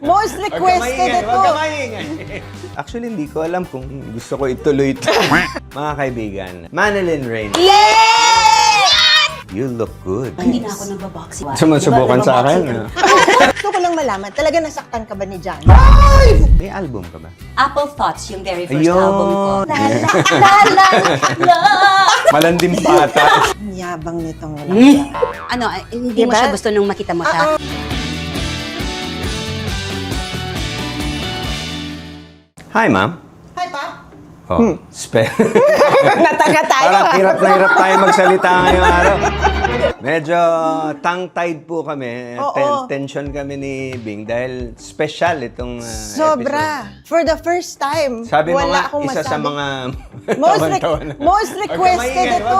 Most requested ito. Actually, hindi ko alam kung gusto ko ituloy ito. Mga kaibigan, Manilyn Rain, you look good. Hindi na ako nagbaboxing. Sumusubukan sa akin. Gusto ko lang malaman, talaga nasaktan ka ba ni John? May album ka ba? Apple Thoughts, yung very first Ayun. album ko. La. Malandim bata. Ang yabang nitong walang Ano, hindi mo Diba? siya gusto nung makita mo siya? Hi, ma'am. Hi, Pop. Oh, Nataga tayo. Parang hirap na hirap tayo magsalita ngayong araw. Medyo tongue-tied po kami. Oo. Tension kami ni Bing dahil special itong Sobra. episode. For the first time. Sabi mo wala nga, akong isa sa masabi. mga Most requested ito.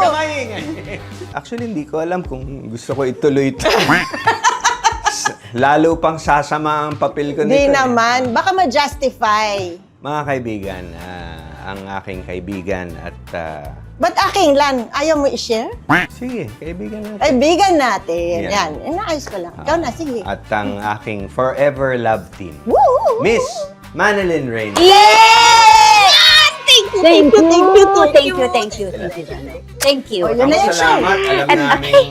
Actually, hindi ko alam kung gusto ko ituloy ito. Lalo pang sasama ang papel ko nito. Di naman. Baka ma-justify. Mga kaibigan, ang aking kaibigan at... Ba't aking Lan? Ayaw mo i-share? sige, kaibigan natin. Ay, bigan natin. Yan. Yan. Inaayos ko lang. Ikaw na, sige. At ang aking forever love team, Woo! Miss Manilyn Rain. Yay! Thank you, Thank you, thank you, thank you, thank you, thank you, Janet. Thank you. Oh, yun na yun siya. Salamat. Alam At- namin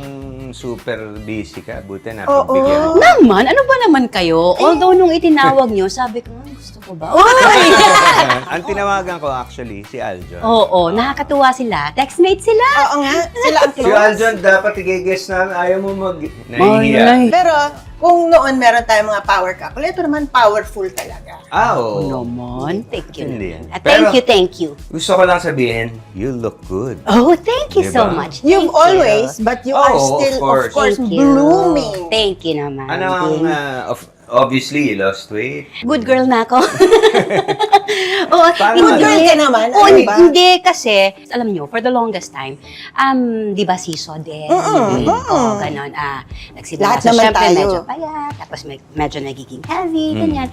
super busy ka. Buti na Oo. pagbigyan. Naman, ano ba naman kayo? Although nung itinawag nyo, sabi ko, gusto ko ba? Ang tinawagan ko actually, si Aljon. Oo, nakakatuwa sila. Textmate sila. Oo nga. Sila ang Si close. Aljon, dapat i-guess na ayaw mo nahihiya. Pero, kung noon meron tayong mga power couple, ito naman powerful talaga. Oo. Naman, thank you. Hindi yan. Ah, Pero- thank you. Gusto ko lang sabihin, you look good. Oh, thank you so Diba? much. You've Thank you. always, but you are Oo, still, of of course, Thank you. blooming. Thank you naman. Ano ang, obviously, you lost weight. Good girl na ako. Oo, Paano Good girl ka naman, Oo, ano ba? hindi kasi, alam nyo, for the longest time, di ba siso din? Oo, ganon. Nagsimula Lahat sa naman syempre tayo. medyo payat, tapos medyo nagiging heavy, ganyan.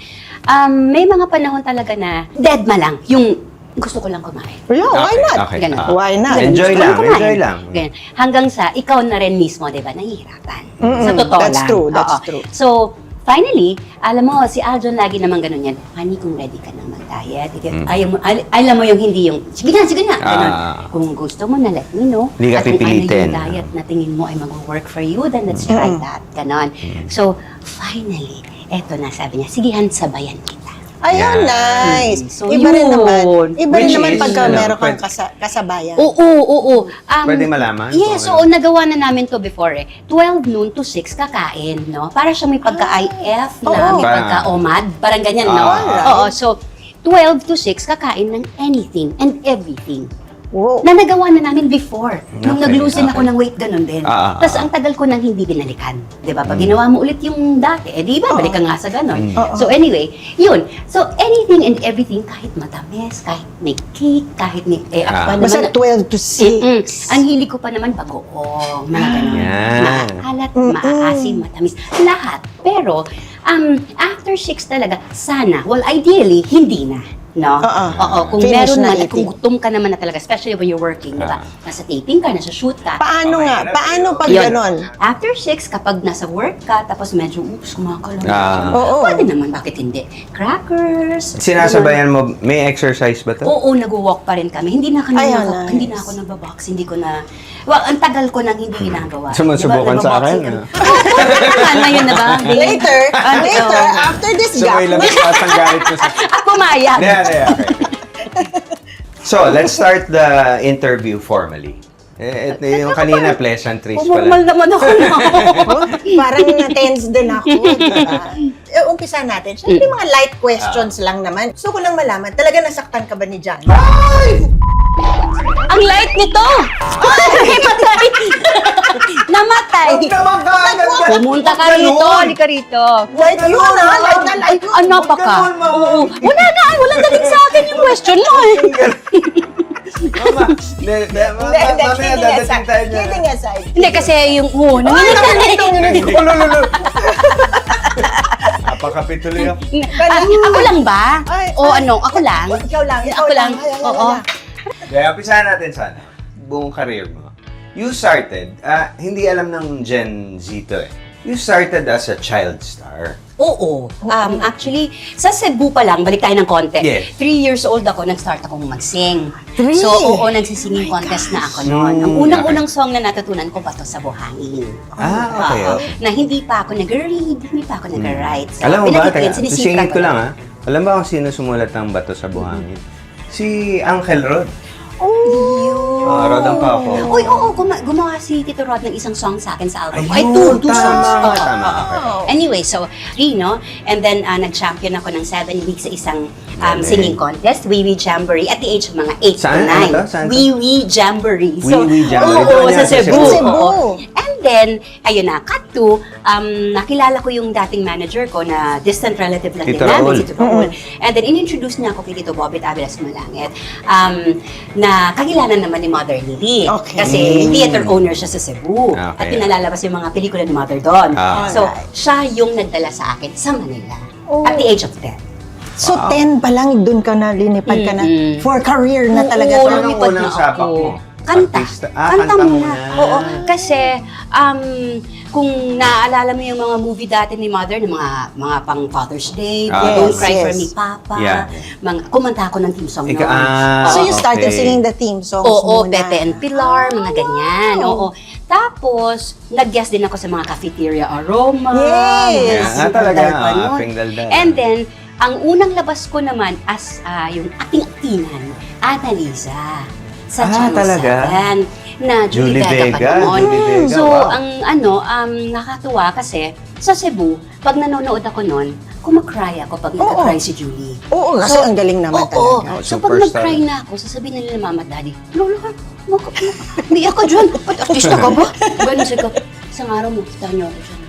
May mga panahon talaga na dead ma lang, yung gusto ko lang kumain. Yeah, why Okay, not? okay. Ganun. Why not? Ganun, Enjoy gusto ko lang, kumain. enjoy lang. Ganyan. Hanggang sa, ikaw na rin mismo, di ba, nahihirapan. Sa totoo That's lang. true, that's Oo. true. So, finally, alam mo, si Aljon lagi naman ganun yan. Honey, kung ready ka nang mag-diet, alam mo yung hindi yung, sige na, ganun. Kung gusto mo na, let me know. Hindi ka At kung pipilitin. ano yung diet na tingin mo ay mag-work for you, then let's try that. Ganon. So, finally, eto na, sabi niya, sige, sabayan kita. Ayun, Yeah. nice. So, Iba rin yun. naman. Iba rin Which naman is, pagka ano, meron kang pwede- kasabayan. Oo. Pwede malaman? Yes, kung oo, nagawa na namin to before eh. 12 noon to 6 kakain, no? Para siya may pagka-IF na, Oo. may pagka-OMAD, parang ganyan, no? Alright. Oo, so 12 to 6 kakain ng anything and everything. Wow. Na nagawa na namin before. Nung Okay, nag-loosen okay. ako ng weight, ganun din. Tapos ang tagal ko nang hindi binalikan. Di ba? Pag ginawa mo ulit yung dati, di ba? Balik ka nga sa ganun. So anyway, yun. So anything and everything, kahit matamis, kahit may cake, kahit may... ako pa Basta naman, 12 to 6. ang hilig ko pa naman bagoong, mga ganun. Yan. Maalat, maaasim, matamis, lahat. Pero, after 6 talaga, sana, well, ideally, hindi na. No? Oo. Kung Finish meron na man, at kung eating. gutom ka naman na talaga, especially when you're working, di ba? Nasa taping ka, nasa shoot ka. Paano Okay, nga? hirap Paano yun. pag Yun. ganon? After 6, kapag nasa work ka, tapos medyo, oops, kumakalam. Oo. Pwede naman, bakit hindi? Crackers. Sinasabayan mo, may exercise ba to? Oo, nag-walk pa rin kami. Hindi na Nice. hindi na ako nagba-box, hindi ko na well, ang tagal ko nang hindi ginagawa. Sumusubukan sa akin, Ngayon na ba? Later, later, after this So, gap, may labas pa ang galit mo sa... Pumayag. Yeah. So, let's start the interview formally. Ito yung kanina, pleasantries Formal pala. naman ako, no? parang na-tense din ako. Diba? Umpisa natin. Siyempre, mga light questions lang naman. Gusto ko lang malaman, talaga nasaktan ka ba ni John? Ang light nito! Ay, patay! Namatay! Pumunta ka rito, hindi ka rito. Light yun ah! Light na light yun! Ano pa ka? Oo. Wala na, walang dating sa akin yung question mo eh. Mama, mamaya dadating tayo dyan. Kidding aside. Hindi kasi yung, nanginit ka na eh. Napakapituloy ako. Ako lang ba? Ay, O ano, ako lang? Ikaw lang. Ako lang. Oo. Kaya, umpisahan natin sana. Buong career mo. You started, hindi alam ng Gen Z to eh. you started as a child star. Oo. Actually, sa Cebu pa lang, balik tayo ng konti. Yes. 3 years old ako, nag-start akong mag-sing. 3? So, oo, nagsisinging contest na ako noon. Ang unang-unang song na natutunan ko, Bato sa Buhangin. Okay. Oo. Na hindi pa ako nag-read, hindi pa ako nag-write. So, Alam mo ba, pinatid ko yun, sinisipra sisingit ko lang yun. Alam ba kung sino sumulat ng Bato sa Buhangin? Si Uncle Rod. Rod ang Papo. Uy, oo, gumawa si Tito Rod ng isang song sa akin sa album. Ayun, Two songs. tama, Oo. tama. Okay. Anyway, so, 3, no? And then, nag-champion ako ng 7 weeks sa isang singing contest, Wee Wee Jamboree, at the age of mga 8 Saan? to 9. Ano to? Saan to? Wee Wee Jamboree. Wee Wee Jamboree. Oo, Doon sa yan, sa Cebu. Cebu. Oo. And then, ayun na, cut to, nakilala ko yung dating manager ko na distant relative lang din Tito namin, Raul. si Tito Raul. And then, in-introduce niya ako kay Tito Bobit Avila Sumalangit, na kakilala naman ni Mother Lily. Okay. Kasi theater owner siya sa Cebu. Okay. At pinalalabas yung mga pelikula ni Mother doon. So, Alright. siya yung nagdala sa akin sa Manila. Oh. At the age of 10. So, 10 pa lang, dun ka na, linipad ka na. Mm-mm. For career na talaga Oo, to. Anong lumipad unang na sapak ako. mo? Kanta. Artista? Kanta Kanta muna. muna. Oo. Kasi, kung naaalala mo yung mga movie dati ni Mother, ng mga pang Father's Day, Don't Yes, Cry For yes. Me, Papa. Yeah. Kumanta ako ng theme song Ika- noon. So, you started Okay. singing the theme songs Oo, muna. Pepe and Pilar, mga ganyan. wow. Oo. Tapos, nag-guest din ako sa mga cafeteria aroma. Yes! Yeah, Mga talaga. ganun. Aping daldal. And then, ang unang labas ko naman as yung ating-atingan, Annalisa. Sa Channel talaga? 7, na Julie Vega pa noon. Julie Vega, So, wow. nakakatuwa kasi sa Cebu, pag nanonood ako noon, kumakry ako pag nagka-cry si Julie. Oo, kasi ang galing naman Oo. talaga. So pag Superstar. nag-cry na ako, sasabihin nila ng mama at daddy, Lola, hindi ako dyan. Ba't artista ka ba? Ganun siya ko. Isang araw mo, kita niyo ako dyan.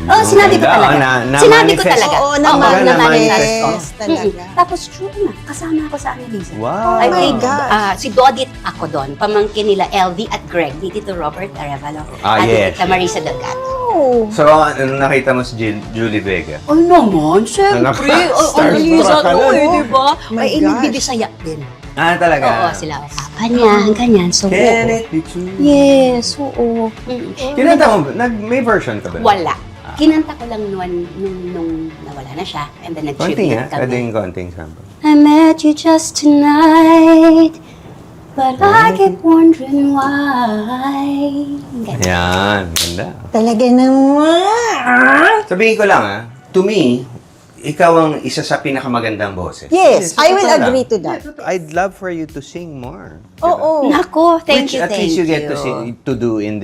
Oh, sinabi ko Ganda. talaga. Sinabi ko Na-manifest. talaga. Oo, na-manifest na-manifest ko. talaga. Tapos, true na. Kasama ako sa Annalisa. Wow. I my played, gosh. si Dodit ako doon. Pamangkin nila LV at Greg. Ni Tito Robert Arevalo. Ah, at yes. Tita Marisa Delgado. Oh. So, ano nakita mo si Julie Vega? Ay naman, syempre. Starstruck Annalisa ka to na, eh, no? di ba? Oh my Ay, gosh. nagbibisaya din. Talaga? Oo, sila. Papa niya, ganyan. So, Can oo. it be true? Yes, oo. Kinanta mo, may version ka ba? Wala. Kinanta ko lang nung nawala na siya. And then Konting nag-tribute Pwede kami. yung konting sample. I met you just tonight, but I keep wondering why. Ganyan. Yan, ganda. Talaga naman. Sabihin ko lang to me, ikaw ang isa sa pinakamagandang boses. Yes, I will totoo lang. agree to that. I'd love for you to sing more. Oo. Nako, thank Which you, at thank least you you. get to sing, to do in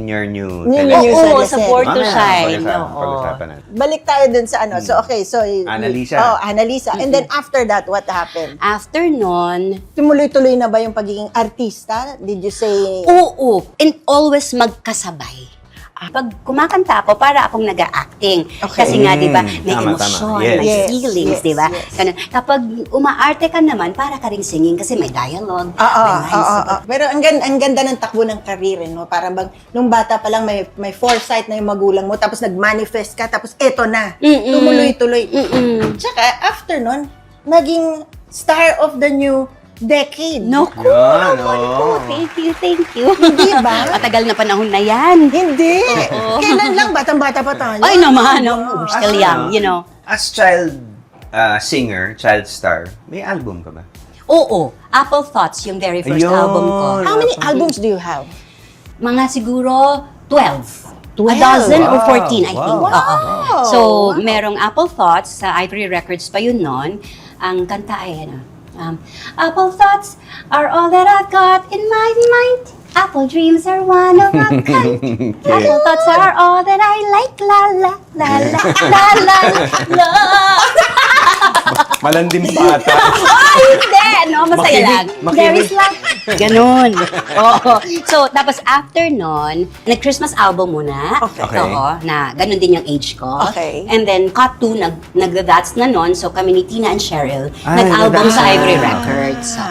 your new New television. Oo, Television. sa Four to Mamaya, Shine. pag-usapan natin. Balik tayo dun sa ano. So, okay. So, Annalisa. Oh, Annalisa. And then after that, what happened? After nun, Tumuloy-tuloy na ba yung pagiging artista? Did you say... oo, and always magkasabay. Pag kumakanta ako, para akong nag-acting. Okay. Kasi nga, di ba, may Tama, emosyon, tama. Yes. may Yes, feelings, yes, di ba? yes. Ganun. Kapag umaarte ka naman, para ka rin singing kasi may dialogue, Oo, may lines, oo, di ba? oo. Pero ang ganda ng takbo ng career, no? Parang bang, nung bata pa lang may foresight na yung magulang mo, tapos nag-manifest ka, tapos eto na. Mm-mm. Tumuloy-tuloy. Mm-mm. Tsaka, after nun, naging star of the new decade. Naku, Yan, naman oo. po. Thank you. Hindi ba? Matagal na panahon na yan. Hindi. Oo. Kailan lang? Batang-bata pa tayo. Ay naman, we're still young, you know. As child singer, child star, may album ka ba? Oo, Apple Thoughts, yung very first Ayun. album ko. How many albums do you have? Mga siguro 12. 12? A dozen or Wow. 14, I think. Wow. Oo. Wow. So, merong Apple Thoughts, sa Ivory Records pa yun noon. Ang kanta ay, Apple thoughts are all that I've got in my mind. Apple dreams are one of a kind. Apple thoughts are all that I like. La la la la la la la. Malandim bata. Ay, hindi! No, masaya lang. Makinig. There is love. Ganun. Oo. So, tapos after nun, nag-Christmas album muna. Okay. Oo, na ganun din yung age ko. Okay. And then, cut to, nag-that's na nun. So, kami ni Tina and Cheryl, Ay, nag-album sa nag-that's. Ivory Records. So,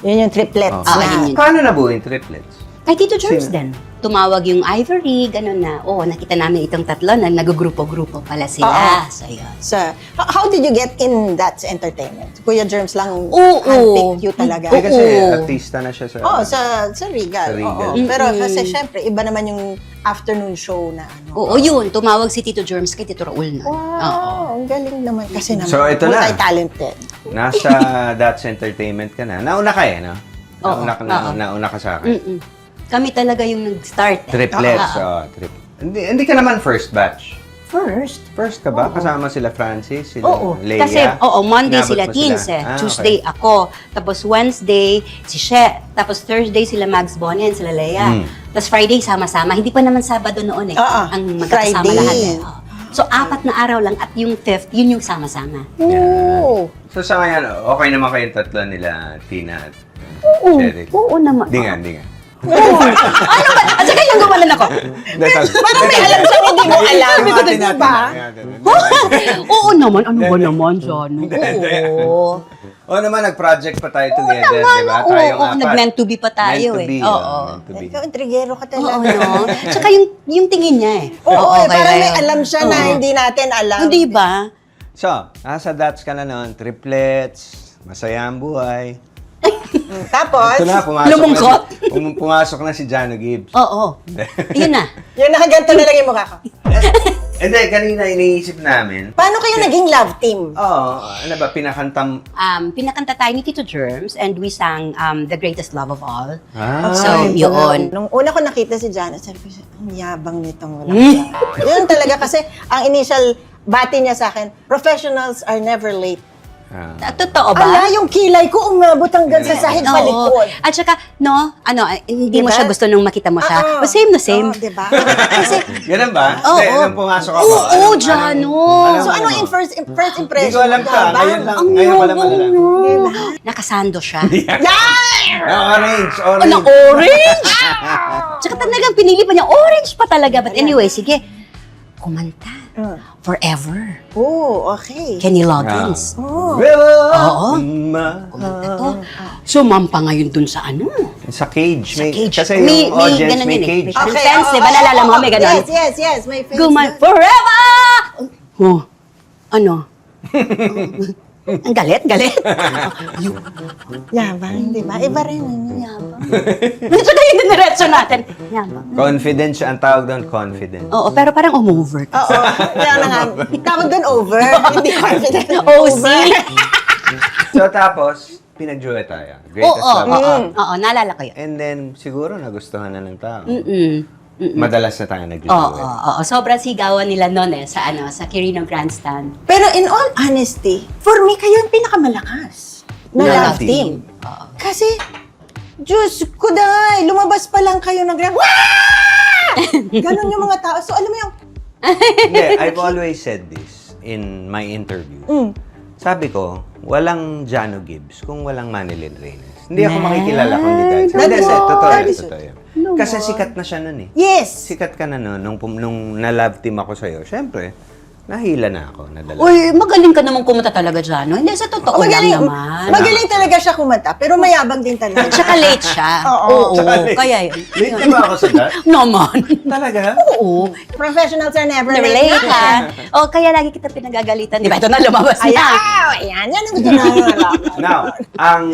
Yun yung triplets. Oo, na. yun yun. Paano nabuo yung triplets? kay Tito Germs Sino? din. tumawag yung Ivory, gano'n na, nakita namin itong tatlo na nagugrupo-grupo pala sila. So, yun. So, how did you get in that entertainment? Kuya Germs lang Oo. handpicked you talaga. Eh, kasi Oo. artista na siya sa... Sa Regal. Sa Regal. Oo. Pero kasi syempre, iba naman yung afternoon show na Oo, yun. Tumawag si Tito Germs kay Tito Raul na. Wow, ang galing naman. Kasi naman, So, ito na. multi-talented. Nasa That's Entertainment ka na. Nauna ka no? Oo. Nauna ka sa akin. Mm-mm. Kami talaga yung nag-start. Triplets. Hindi ka naman first batch. First? First ka ba? Kasama sila Francis, sila Leia? Kasi, Monday Inabot sila mo teens Tuesday ako. Tapos Wednesday, si She. Tapos Thursday sila Mags Bonen, sila Leia. Tapos Friday, sama-sama. Hindi pa naman Sabado noon ang magkakasama Friday. lahat. So, 4 na araw lang at yung 5th, yun yung sama-sama. Oo. So sa ngayon, okay naman kayong tatlo nila, Tina at Cheryl? Oo naman. Di nga. Ano ba? At saka yung gumalan ako. Parang may alam siya, hindi mo alam. Di ba? Oo naman. Ano ba naman, Jano? Oo. Oo naman, nag-project pa tayo together, di ba? Tayong apat. Nag-meant to be pa tayo Meant to be, Oo. meant to be. Ikaw, intrigero ka Oo, talaga. no? Tsaka yung tingin niya Oo, kaya- parang may alam siya na hindi natin alam. Hindi ba? So, nasa That's ka na noon, triplets, masaya ang buhay. Tapos, Ito na, Lumungkot? pumasok na si Jano Gibbs. Oo. Yun na. yun nakaganto na lang yung mukha ko. Hindi, kanina iniisip namin. Paano kayo naging love team? Oo, ano ba, pinakantam... Pinakanta tayo ni Tito Germs and we sang The Greatest Love of All. Ah, So, yun. Nung una ko nakita si Jana, sabi ko, ang yabang nitong walang siya. Yun talaga kasi ang initial bati niya sa akin, professionals are never late. Totoo ba? Ala, yung kilay ko umabot hanggang sa sahig Oo. palikod. At saka, hindi mo Diba? siya gusto nung makita mo siya. Oo. But same na same. Oo, diba? Kasi, Ganun ba? Oo. Hindi, nung pumasok ako. Oo, Jano. so ano yung first impression? Hindi ko alam ka. Yabang? Ngayon lang. Ngayon ko lang malalaman. Diba? Nakasando siya. Orange. Ano, orange? Tsaka talagang pinili pa niya, orange pa talaga. But anyway, sige, kumanta. Forever. Oh, okay. Kenny Loggins. Oh. Oo. Ma. Kumanta to. Sumampa ngayon dun sa ano? Sa cage. Sa cage. Kasi yung audience ganun may yun cage. May parang fence, di ba? Nalala mo, may ganun. Yes. May face. Guman forever! Oh, ano? Ang galit. Yabang, di ba? Iba rin yun. Yabang. Tsaka yung diniretso natin. Yabang. Confident siya. Ang tawag doon, confident. Oo, pero parang umover. Oo. Kaya na nga. Tawag doon over. Hindi confident. OC. So tapos, pinag-duet tayo. Greatest Oo, Love. oo, naalala ko yun. And then, siguro nagustuhan na ng tao. Mm-mm. Madalas na tayo Oo, nag-duet. sobrang sigawan nila noon sa Quirino Grandstand. Pero in all honesty, for me, kayo yung pinakamalakas na Na love team. team. Oo. Kasi, Diyos ko dahi, lumabas pa lang kayo ng grab. Ganon yung mga tao. So, alam mo yung, Hindi, I've always said this in my interview. Sabi ko, walang Jano Gibbs kung walang Manilyn Reyes. Hindi ako makikilala kung hindi dahil sa... Hindi, totoo yun. Kasi sikat na siya nun eh. yes. Sikat ka na nun. Nung na-love team ako sa'yo, syempre, nahila na ako. Nadala. Uy, magaling ka naman kumanta talaga dyan, no? Hindi, sa totoo lang naman. Magaling talaga siya kumanta, pero mayabang din talaga. Tsaka late siya. Oo. Tsaka late. Kaya yun. Late na ba ako sa that? Naman. Talaga? Oo. Professionals are never Never late. late, ha? O, kaya lagi kita pinagagalitan. Di ba? Ito na lumabas na. Ayan ang gusto na. Now, ang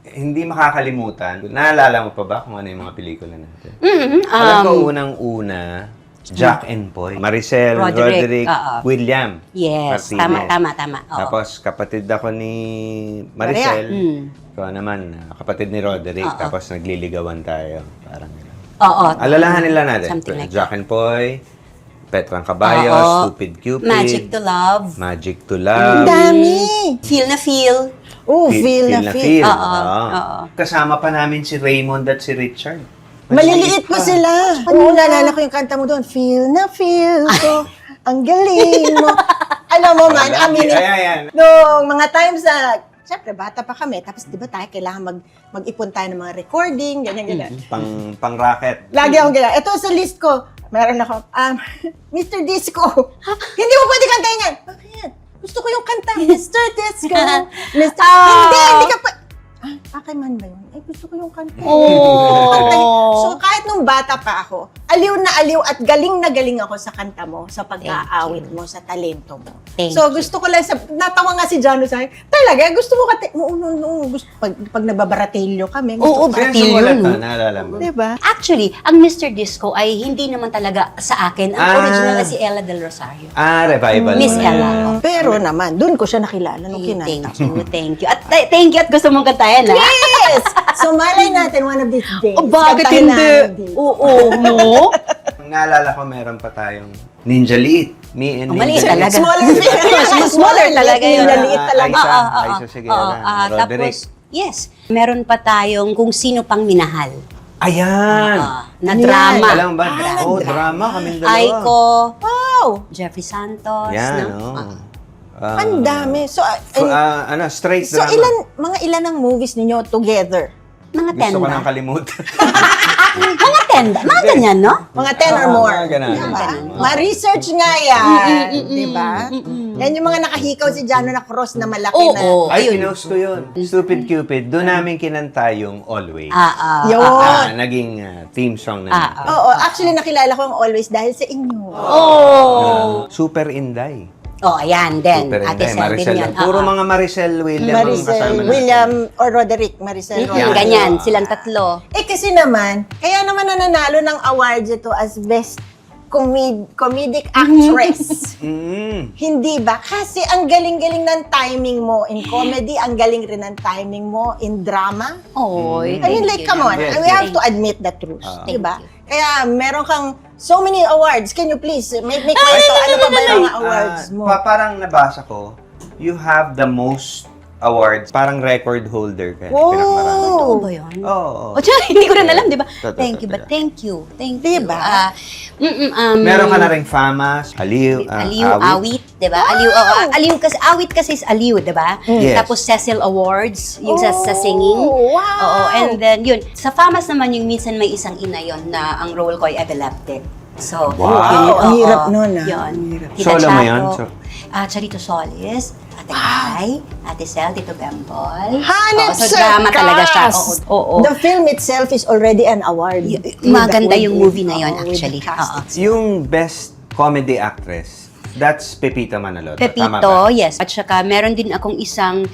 hindi makakalimutan, naalala mo pa ba kung ano yung mga pelikula natin? Alam ko unang-una, Jack and Poy, Maricel, Roderick, William. Yes, Martinez. tama. Oo. Tapos kapatid ako ni Maricel, Mm. ikaw naman, kapatid ni Roderick, tapos nagliligawan tayo. Parang gano'n. Oo. Alalahanin lang natin. Something like Jack and Poy, Petrang Caballos, Oo. Stupid Cupid, Magic to Love. Magic to Love. Dami. Feel na feel. Oh, feel na feel. Oo. Kasama pa namin si Raymond at si Richard. Maliliit pa sila. Oo, naalala ko yung kanta mo doon. Feel na feel ko. Ang galing mo. Alam mo man, aminin. Ayan. Noong mga times na, syempre, bata pa kami. Tapos, di ba tayo, kailangan mag-ipon tayo ng mga recording, ganyan. Pang-racket. Lagi akong ganyan. Ito sa list ko, meron ako, Mr. Disco. Hindi mo pwede kantahin yan. Bakit? Gusto ko yung kanta, Mr. Disco. Hindi ka pa. Akin man ba yun? Ay, gusto ko yung kanta. Oh. So, kahit nung bata pa ako, aliw na aliw at galing na galing ako sa kanta mo, sa pag-aawit mo, sa talento mo. Thank So, gusto ko lang, natawa nga si Jano sa akin, talaga, gusto mo pag nagbabaratilyo kami, gusto ko Kaya Batilyo, sumulat no? ka, naalala mo. Diba? Actually, ang Mr. Disco ay hindi naman talaga sa akin. Ang original na si Ella Del Rosario. Revival. Miss mo Ella. yan. Pero naman, doon ko siya nakilala nung kinanta. Thank you. At thank you at gusto mong kantayan, ha? Yes! So, malay natin one of these days. Oh, bakit kantahin hindi? natin. Oo, no? Naalala ko, meron pa tayong Ninja Lead. Me and Maliit Ninja talaga. Smaller talaga yun. Sila, Maliit talaga. Aisa Seguera, Roderick. Tapos, yes, meron pa tayong Kung Sino Pang Minahal. Ayan! Na Yan. drama. Alam ba? Drama kami dalawa. Aiko, Wow! Jeffrey Santos. Yan, no? Ang dami. So, straight so drama. ilan ang movies ninyo together? Mga Gusto ko tenda. nang kalimutan. Mga tenda. Mga ganyan, no? Mga 10 or more. mga ganun. Diba? Ma-research nga yan. Diba? Yan yung mga nakahikaw si Jano na cross na malaki na. Oo. Ay, Ayun. pinost ko yun. Stupid Cupid. Doon namin kinanta yung Always. Yun. Naging theme song na. Oo, actually nakilala ko ang Always dahil sa inyo. Super Inday. Ayan din. Super Ate Inday. Sel din Maricel. yan. Puro mga Maricel William ang kasama Maricel, natin. William, or Roderick, Maricel. Yan. Ganyan, silang tatlo. Kasi naman, kaya naman nananalo ng awards ito as best comedic actress. Hindi ba? Kasi ang galing-galing ng timing mo in comedy, ang galing rin ng timing mo in drama. Oy. I mean, like, come on. Yes, We have to admit the truth. Diba? Kaya meron kang so many awards. Can you please make me kwento? Ano pa ba yung mga awards mo? Parang nabasa ko, you have the most awards. Parang record holder ka. Wow! Pinakamarami. Oo ba yun? Oo. O, tiyan, hindi ko rin alam, di ba? Totoo, Thank you, totoo. but thank you. Thank Diba? you. Meron ka na ring famas, aliw, Aliw, awit, di ba? Aliw kasi, awit kasi is aliw, di ba? Yes. Tapos Cecil Awards, yung sa singing. Wow! Oo, and then yun. Sa FAMAS naman yung minsan may isang ina yon na ang role ko ay epileptic. So, Wow. yun, Ang oo, hirap nun, ah. Yun. Ang hirap. Tita Solo mo Chato, yun? Charito Solis, Ate Kai, Ate Sel, Tito Bembol. Hanep Oo, so drama talaga siya. Oo. The film itself is already an award. Maganda yung movie na yun, Oo, with actually. the cast. Oo. Yung best comedy actress, that's Pepito Manaloto. Tama ba? Pepito, yes. At saka meron din akong isang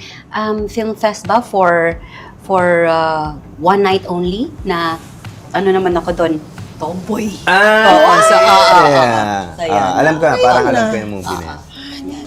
film fest ba for one night only na ano naman ako doon, tomboy. Oo, so, yeah. So, yun. Alam ko, parang Ayun alam na. ko yung movie na yun.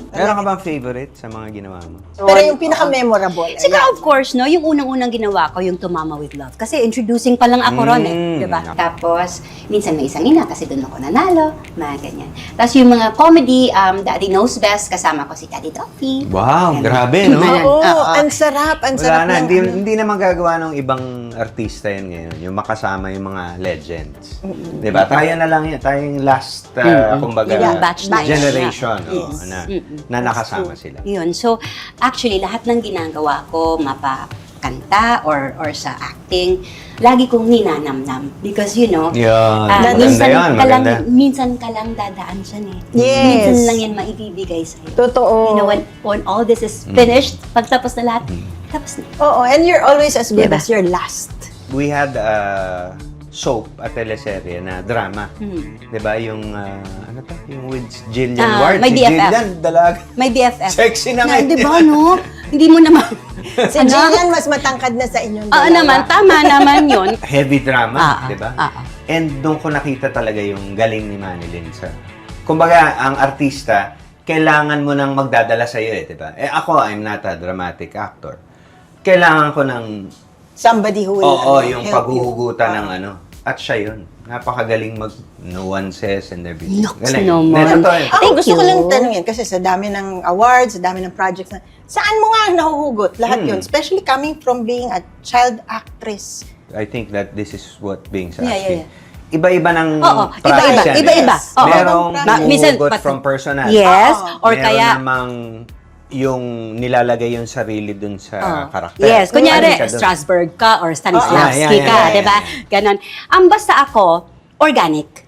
Meron ka bang favorite sa mga ginawa mo? Pero yung pinaka-memorable. Siguro, ayan. of course, no, yung unang-unang ginawa ko, yung Tumama with Love. Kasi introducing pa lang ako ron di ba? Tapos, minsan may isang ina kasi doon ako nanalo, mga ganyan. Tapos yung mga comedy, Daddy Knows Best, kasama ko si Daddy Duffy. Wow, Ganun. grabe, no? Ganun. Oo, ang sarap, ang Wala sarap na, ng hindi na magagawa ng ibang artista yun ngayon, yung makasama yung mga legends. Diba? Tayo na lang yun, tayo yung last, kumbaga, Yung batch na yun. generation Yes. na nakasama sila. Yun. So, actually, lahat ng ginagawa ko, mapakanta or sa acting, lagi kong ninanamnam. Because, you know, Yun, maganda yun, maganda. minsan ka lang dadaan dyan eh. Yes. Minsan lang yan maibibigay sa'yo. Totoo. You know, when all this is finished, pagtapos na lahat, tapos na. Oo, and you're always as good Diba? as your last. We had a soap at teleserye na drama. Diba? Yung, ano to? Yung with Jillian Ward. may Si BFF. Jillian, dalaga. May BFF. Sexy na ngayon. Di ba, no? Hindi mo naman. Si Jillian mas matangkad na sa inyong Oo naman, tama naman yun. Heavy drama, Ah, diba? ah, ah. And doon ko nakita talaga yung galing ni Manilyn sa... Kumbaga, ang artista, kailangan mo nang magdadala sa'yo diba? Ako, I'm not a dramatic actor. Kailangan ko ng... Somebody who will yung help you. paghuhugutan ng ano. At siya yun. Napakagaling mag nuances and everything. Naks Galing. naman. Then, ito, Ako, Thank gusto ko you. lang tanungin kasi sa dami ng awards, sa dami ng projects na, saan mo nga nahuhugot lahat yun? Especially coming from being a child actress. I think that this is what being sa Yeah, acting. yeah. Iba-iba ng Oo, process yan, iba-iba. eh. Oo. Merong Minsan, humuhugot from personal. Yes, or Meron kaya, namang yung nilalagay yung sarili dun sa karakter. yes, kunyari, Ano ka dun? Strasbourg ka or Stanislavski yeah, ka, yeah, di ba? Ganon. Basta ako, organic.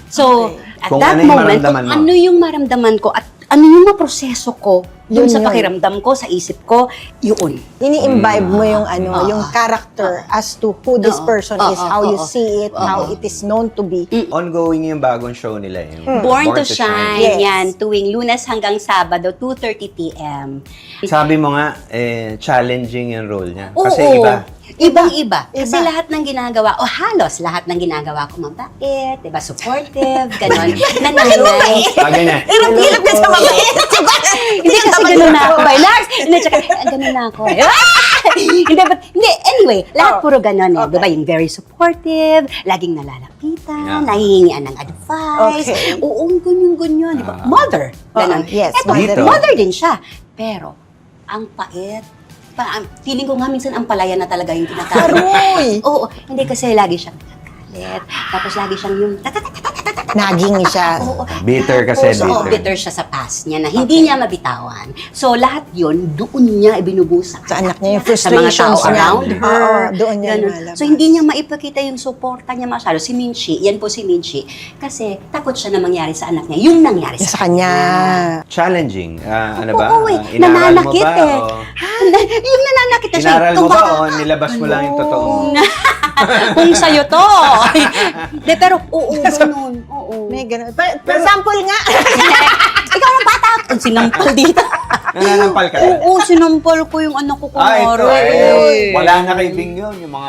So, at Kung that ano yung moment, maramdaman kung mo. ano yung maramdaman ko at ano yung maproseso ko Yung Yun sa yun. pakiramdam ko, sa isip ko, yun. Ini-imbibe mo yung yung character as to who this person is, how you oo. see it, how it is known to be. Ongoing yung bagong show nila. Yung Born to Shine, Yes. yan, tuwing Lunes hanggang Sabado, 2:30 p.m. Sabi mo nga, challenging yung role niya. Oo. Kasi iba. Ibang-iba. Kasi Iba. lahat ng ginagawa, o halos lahat ng ginagawa ko mabait, diba, supportive, ganon, nanay. Ganyan. Hirap ka sa mabait. Hindi kasi gano'n na ako. By Lars! Hindi, tsaka, gano'n na ako. Hindi, anyway, lahat puro gano'n eh. Diba, yung very supportive, laging nalalapitan, Yeah. nahihingian ng advice. Okay. Oo, ganyan, diba? Mother, gano'n. yes, Eto, mother. mother din siya. Pero, ang pait, feeling ko nga minsan ang palaya na talaga yung kinakaroon. Aroy! Oo, hindi kasi lagi siyang nagagalit. Tapos lagi siyang yung Naging siya. Oo. Bitter kasi, Oo, bitter. bitter siya sa past niya na hindi niya mabitawan. So, lahat yun, doon niya ibinubusa. Sa anak niya, yung Sa mga tao frustrations niya. around her. Oo, doon niya Ganun. lumalabas. So, hindi niya maipakita yung suporta niya masyado. Si Minchi, yan po si Minchi. Kasi takot siya na mangyari sa anak niya. Yung nangyari Sa kanya. Challenging. Ano ba? Oo, Inaral mo nananakit ba? eh. Yung nananakit na siya. Inaral mo ba Kumbaga, o nilabas mo lang yung totoo mo? kung sa'yo to. De, pero, oo, ganun. Oo. May ganun. For example nga. Ikaw ang bata. Ang sinampal dito. Nananampal ka? Oo, sinampal ko yung anak ko Ito. kumare. Wala na kay Bing yun. Yung mga...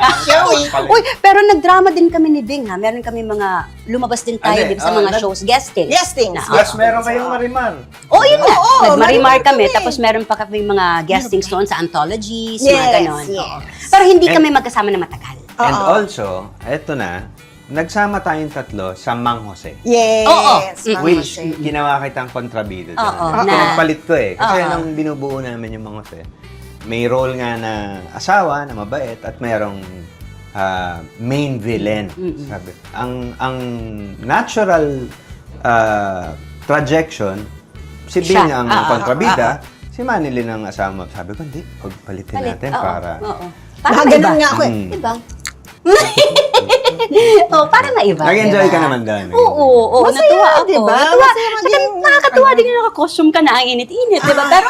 Uy, pero nagdrama din kami ni Bing ha. Meron kami mga, lumabas din tayo Ano eh? din sa mga shows, guesting. Guesting. Yes, meron kayong marimar. Oh, yun nga. Oo, Nagmarimar marimar kami. kami. Tapos meron pa kami mga guestings noon sa anthologies, mga Yes, ganon. yes. Oo. Pero hindi And- kami magkasama na matagal. And Oo. also, eto na, nagsama tayong tatlo sa Mang Jose. Yes. Oo. Mang Which, Jose. ginawa kitang kontrabida doon. Oo, Ito na- nagpalit ko eh. Kasi Oo. nung binubuo namin yung Mang Jose, may role nga na asawa, na mabait, at mayroong main villain. Sabi. Ang natural trajection, si Bing Siya. ang kontrabida, si Manilyn ang asawa. Sabi ko, hindi, pagpalitin natin Oo, para... oo. Mga Para ganun maiba. nga ako eh. Mm. Diba? Oh, para maiba. Nag-enjoy diba? ka naman doon. Oo, Masaya, natuwa ako. diba? Natuwa. Masaya Saka maging- nakakatuwa din yung naka-costume ka na ang init-init, diba? Pero,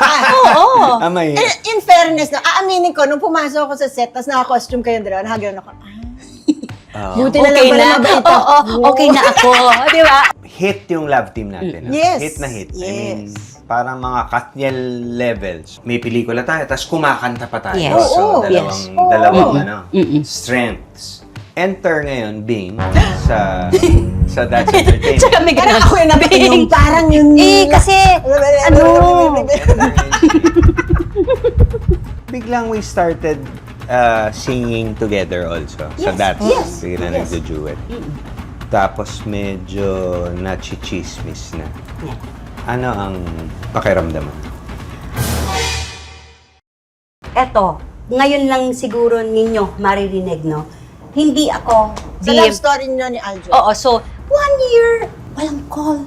oo. Amay. In fairness, no, aaminin ko, nung pumasok ako sa set, tapos naka-costume kayong dalawa, nakagano'n ako. Buti na lang Okay pala na. mabait ako. Oo, okay na ako. Di ba? Hit yung love team natin. Yes. Hit na hit. I Yes. mean, parang mga Katniel levels. May pelikula tayo, tapos kumakanta pa tayo. Yes. So, Oo, dalawang, yes. dalawang Oo. ano, Mm-mm. strengths. Enter ngayon, Bing, sa That's Entertainment. Tsaka may Parang ganun. ako yung napatingin, parang yun. Kasi, ano, Biglang we started singing together also. Sa Yes, That's. yes, Bigla yes. nagjo-duet. Tapos medyo nachichismis na. Yeah. Ano ang pakiramdam mo? eto, ngayon lang siguro ninyo maririnig, no? Hindi ako Sa love story nyo ni Aljo. Oo, so, 1 year, walang call.